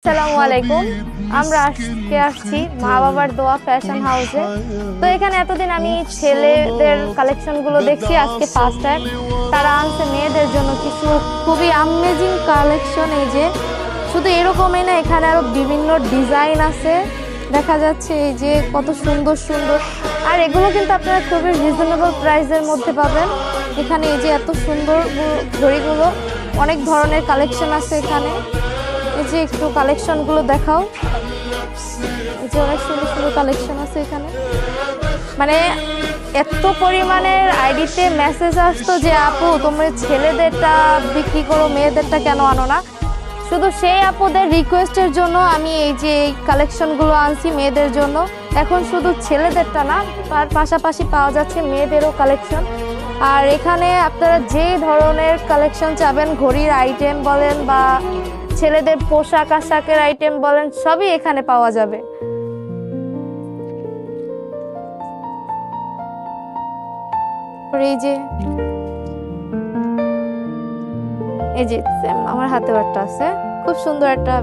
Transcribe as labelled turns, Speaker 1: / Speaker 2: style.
Speaker 1: আসসালামু আলাইকুম। আমরা আজকে আসছি মা বাবার দোয়া ফ্যাশন হাউসে। তো এখানে এতদিন আমি ছেলেদের কালেকশন গুলো দেখছি, আজকে ফার্স্ট টাইম তারা আনছে মেয়েদের জন্য কিছু খুবই আমেজিং কালেকশন। এই যে শুধু এরকমই না, এখানে আরো বিভিন্ন ডিজাইন আছে দেখা যাচ্ছে। এই যে কত সুন্দর সুন্দর, আর এগুলো কিন্তু আপনারা খুবই রিজনেবল প্রাইসের মধ্যে পাবেন। এখানে এই যে এত সুন্দর ঘড়িগুলো, অনেক ধরনের কালেকশন আছে এখানে। এই যে একটু কালেকশন গুলো দেখাও। এই যে অনেক সুন্দর সুন্দর কালেকশন আছে এখানে। মানে এত পরিমাণের আইডিতে মেসেজ আসতো যে আপু তোমরা ছেলেদেরটা বিক্রি করো, মেয়েদেরটা কেন আনো না। শুধু সেই আপুদের রিকোয়েস্টের জন্য আমি এই যে এই কালেকশন গুলো আনছি মেয়েদের জন্য। এখন শুধু ছেলেদেরটা না, তার পাশাপাশি পাওয়া যাচ্ছে মেয়েদেরও কালেকশন। আর এখানে আপনারা যে ধরনের কালেকশন চাবেন, ঘড়ির আইটেম বলেন বা ছেলেদের পোশাক আশাকের আইটেম বলেন, সবই এখানে পাওয়া যাবে। এই যে এই যে আমার হাতেও একটা আছে, খুব সুন্দর একটা